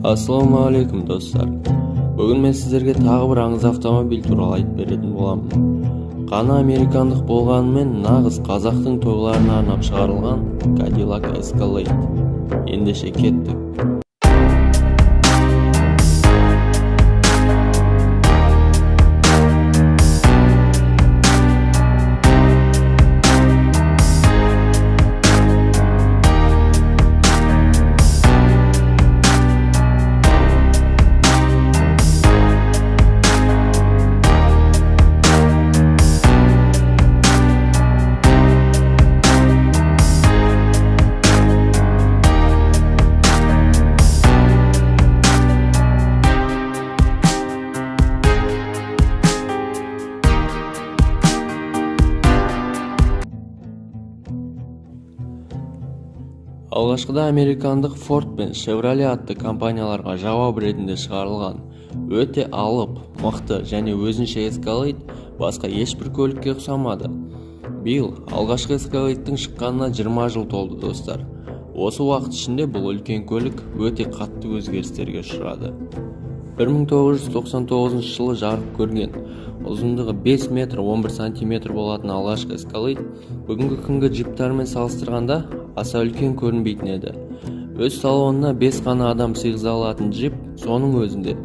Ассалаумағалейкум достар. Бүгін мен сіздерге тағы бір аңыз автомобиль туралы айтып беретін боламын. Қаны американдық болғанымен нағыз қазақтың тойларына арнап шығарылған Cadillac Escalade. Ендеше кеттік. Алғашқыда американдық Ford пен Chevrolet атты компанияларға жауап ретінде шығарылған өте алып, мықты және өзінше Escalade басқа ешбір көлікке ұқсамады. Биыл алғашқы Escalade'тің шыққанына 20 жыл толды достар. Осы уақыт ішінде бұл үлкен көлік өте қатты өзгерістерге ұшырады. 1999 жылы жарық көрген, ұзындығы 5 метр 11 сантиметр болатын алғашқы Escalade бүгінгі күнгі джиптармен салыстырғанда аса үлкен көрінбейтін еді. Өз салонына 5 қана адам сыйғыза алатын джип соның өзінде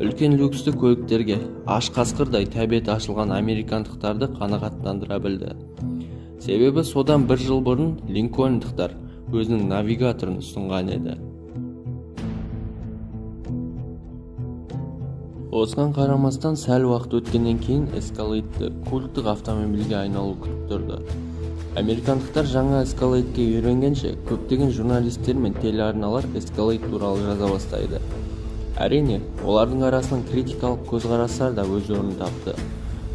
үлкен люксті көліктерге аш қасқырдай тәбеті ашылған американдықтарды қанағаттандыра білді. Себебі содан бір жыл бұрын линкольндықтар өзінің навигаторын ұсынған еді. Осыған қарамастан сәл уақыт өткеннен кейін Escalade'ді культтық автомобильге айналу күтіп тұрды. Американдықтар жаңа Escalade'ге үйренгенше көптеген журналистер мен телеарналар Escalade туралы жаза бастайды. Әрине, олардың арасынан критикалық көзқарастар да өз орнын тапты.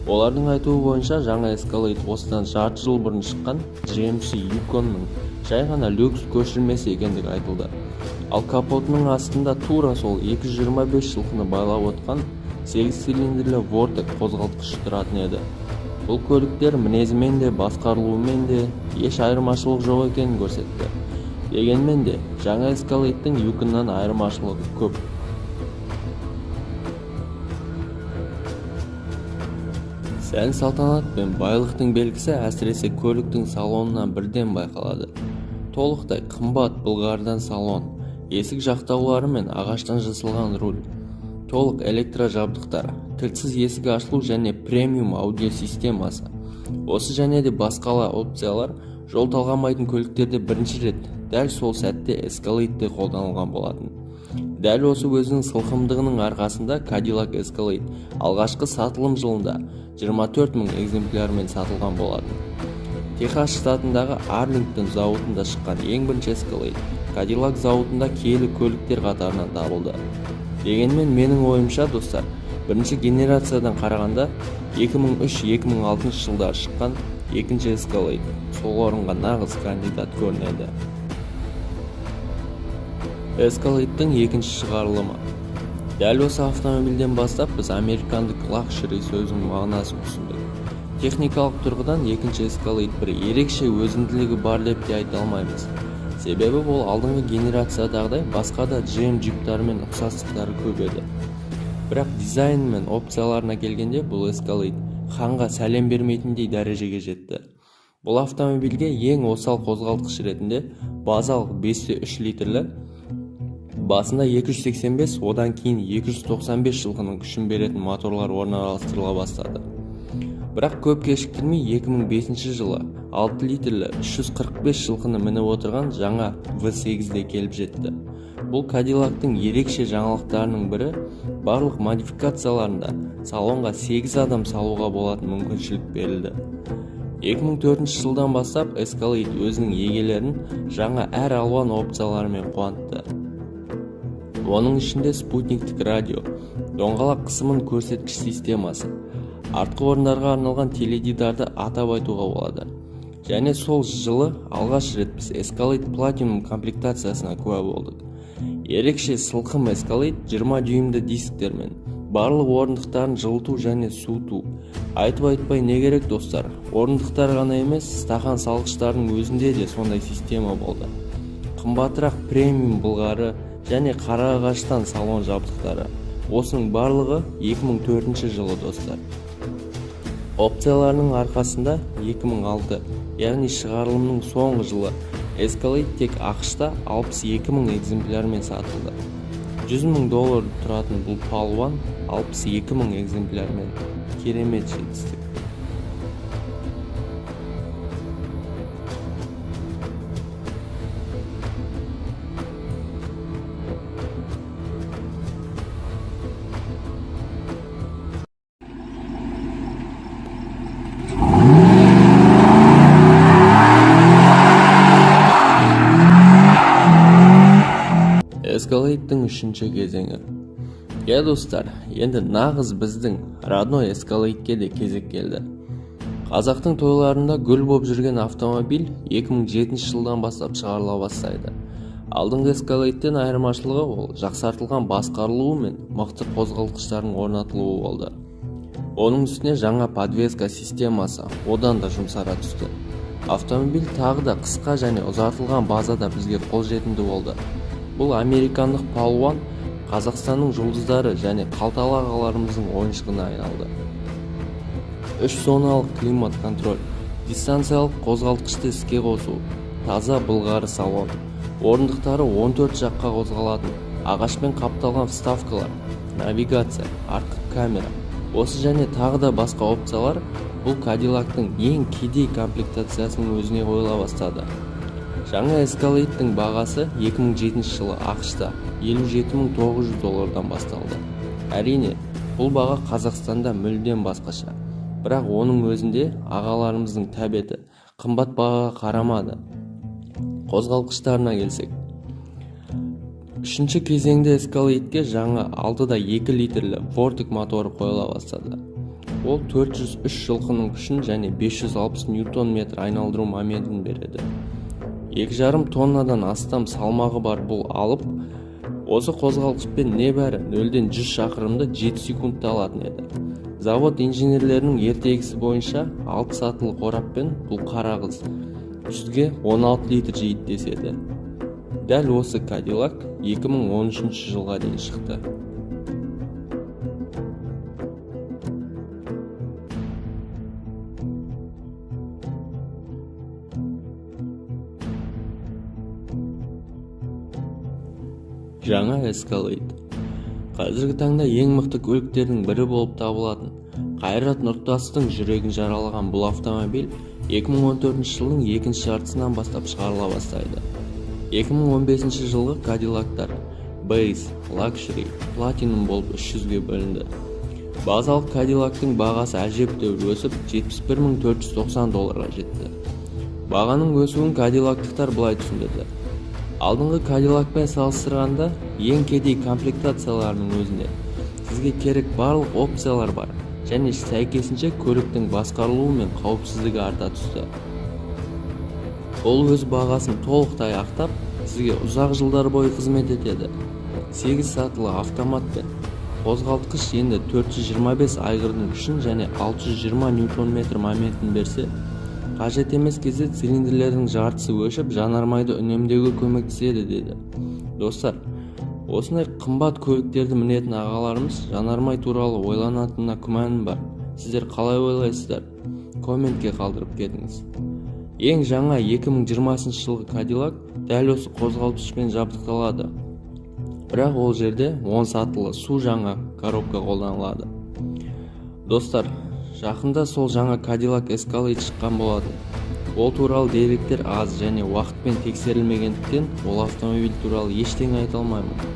Олардың айтуы бойынша жаңа Escalade осыдан жарты жыл бұрын шыққан GMC Yukonның жай ғана люкс көшірмесі екендігі айтылды. Ал капотының астында тура сол 225 жылқыны байлап отқан 8 цилиндрлі Vortec қозғалтқышы тұратын еді. Бұл көліктер мінезімен де басқарылуымен де еш айырмашылық жоқ екенін көрсетті. Дегенмен де жаңа Escalade'тің Yukonнан айырмашылығы көп. Сән салтанат пен байлықтың белгісі әсіресе көліктің салонынан бірден байқалады. Толықтай қымбат былғарыдан салон, есік жақтаулары мен ағаштан жасалған руль, толық электро жабдықтар, кілтсіз есік ашылу және премиум аудио системасы. Осы және де басқала опциялар жол талғамайтын көліктерде бірінші рет дәл сол сәтте Escalade'де қолданылған болатын. Дәл осы өзінің сылқымдығының арқасында Cadillac Escalade алғашқы сатылым жылында 24 000 экземплярмен сатылған болатын. Техас штатындағы Арлингтон зауытында шыққан ең бірінші Escalade Cadillac зауытында киелі көліктер қатарынан табылды. Дегенмен менің ойымша достар, бірінші генерациядан қарағанда 2003-2006 жылдары шыққан екінші Escalade сол орынға нағыз кандидат көрінеді. Escalade'тың екінші шығарылымы. Дәл осы автомобильден бастап біз американдық лакшери сөзінің мағынасын түсіндік. Техникалық тұрғыдан екінші Escalade бір ерекше өзінділігі бар деп те айта алмаймыз. Себебі бұл алдыңғы генерациядағыдай басқа да GM джиптарымен ұқсастықтары көп еді. Бірақ дизайн мен опцияларына келгенде бұл Escalade ханға сәлем бермейтіндей дәрежеге жетті. Бұл автомобильге ең осал қозғалтқыш ретінде базалық 5.3 литрлі, басында 285, одан кейін 295 жылқының күшін беретін моторлар орналастырыла бастады. Бірақ көп кешіктірмей 2005 жылы 6 литрлі 345 жылқыны мініп отырған жаңа V8-де келіп жетті. Бұл Cadillac'тың ерекше жаңалықтарының бірі, барлық модификацияларында салонға 8 адам салуға болатын мүмкіншілік берілді. 2004 жылдан бастап Escalade өзінің егелерін жаңа әр алуан опцияларымен қуантты. Оның ішінде спутниктік радио, доңғалақ қысымын көрсеткіш системасы, артқы орындарға арналған теледидарды атап айтуға болады. Және сол жылы алғаш рет біз Escalade Platinum комплектациясына куә болдық. Ерекше сылқым Escalade 20 дюймді дисктермен, барлық орындықтарын жылыту және суыту. Айтып-айтпай не керек достар, орындықтар ғана емес, стақан салғыштардың өзінде де сондай система болды. Қымбатырақ премиум былғары және қара ағаштан салон жабдықтары. Осының барлығы 2004 жылы достар. Опцияларының арқасында 2006, яғни шығарылымның соңғы жылы Escalade тек ақш-та 62.000 экземплярмен сатылды. $100.000 тұратын бұл палуан 62.000 экземплярмен керемет жетістік. Escalade'дің үшінші кезеңі. Достар, енді нағыз біздің родной Escalade'ге де кезек келді. Қазақтың тойларында гүл боп жүрген автомобиль 2007 жылдан бастап шығарыла бастайды. Алдыңғы Escalade'ден айырмашылығы ол жақсартылған басқарылуы мен мықты қозғалтқыштардың орнатылуы болды. Оның үстіне жаңа подвеска системасы одан да жұмсара түсті. Автомобиль тағы да қысқа және ұзартылған базада бізге қолжетімді болды. Бұл американдық палуан Қазақстанның жұлдыздары және қалталы ағаларымыздың ойыншығына айналды. 3 зоналық климат контроль, дистанциялық қозғалтқышты іске қосу, таза былғары салон, орындықтары 14 жаққа қозғалатын, ағашпен қапталған вставкалар, навигация, артқы камера, осы және тағы да басқа опциялар бұл Cadillac-тың ең кедей комплектациясының өзіне қойыла бастады. Жаңа Escalade'дің бағасы 2007 жылы ақш-та $57.900 басталды. Әрине, бұл баға Қазақстанда мүлдем басқаша. Бірақ оның өзінде ағаларымыздың тәбеті қымбат бағаға қарамады. Қозғалтқыштарына келсек. Үшінші кезеңде Escalade'ге жаңа 6.2 литрлі Vortec моторы қойыла бастады. Ол 403 жылқының күшін және 560 ньютон-метр айналдыру моментін береді. 2,5 тоннадан астам салмағы бар бұл алып, осы қозғалтқышпен небәрі 0-100 шақырымды 7 секундта алатын еді. Завод инженерлерінің ертегісі бойынша 6 сатылы қораппен бұл қара қыз 100-ге 16 литр жейді деседі. Дәл осы Cadillac 2013 жылға дейін шықты. Жаңа Escalade. Қазіргі таңда ең мықты көліктердің бірі болып табылатын Қайрат Нұртастың жүрегін жаралаған бұл автомобиль 2014 жылдың екінші жартысынан бастап шығарыла бастайды. 2015 жылғы Cadillac-тар Base, Luxury, Platinum болып 300-ге бөлінді. Базалық Cadillac-тың бағасы әжептәуір өсіп $71.490 жетті. Бағаның өсуін Cadillac-тықтар былай түсіндірді. Алдыңғы Cadillac-пен салыстырғанда ең кедей комплектацияларының өзінде сізге керек барлық опциялар бар және сәйкесінше көліктің басқарылуы мен қауіпсіздігі арта түсті. Ол өз бағасын толықтай ақтап, сізге ұзақ жылдар бойы қызмет етеді. 8 сатылы автоматпен қозғалтқыш енді 425 айғырдың күшін және 620 ньютон-метр моментін берсе, қажет емес кезде цилиндрлердің жартысы өшіп, жанармайды үнемдеуге көмектеседі деді. Достар, осындай қымбат көліктерді мінетін ағаларымыз жанармай туралы ойланатынына күмәнім бар. Сіздер қалай ойлайсыздар? Комментке қалдырып кетіңіз. Ең жаңа 2020 жылғы Cadillac дәл осы қозғалтқышпен жабдықталады. Бірақ ол жерде 10 сатылы су жаңа коробка қолданылады. Достар, жақында сол жаңа Cadillac Escalade шыққан болады. Ол туралы деректер аз және уақытпен тексерілмегендіктен ол автомобиль туралы ештеңе айта алмаймын.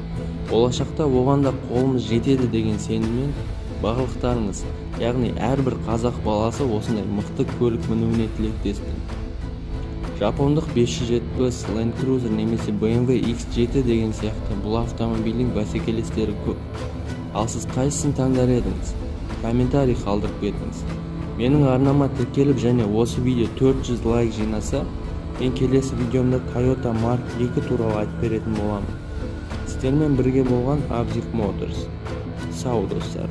Болашақта оған да қолымыз жетеді деген сеніммен барлықтарыңыз, яғни әрбір қазақ баласы осындай мықты көлік мінуіне тілектеспін. Жапондық 570 Land Cruiser немесе BMW X7 деген сияқты бұл автомобильдің бәсекелестері көп. Ал сіз қайсысын таңдар едіңіз? Комментарий қалдырып кетіңіз. Менің арнама тіркеліп және осы видео 400 лайк жинаса, мен келесі видеомда Toyota Mark 2 туралы айтып беретін боламын. Сіздермен бірге болған Abzik Motors. Сау достар.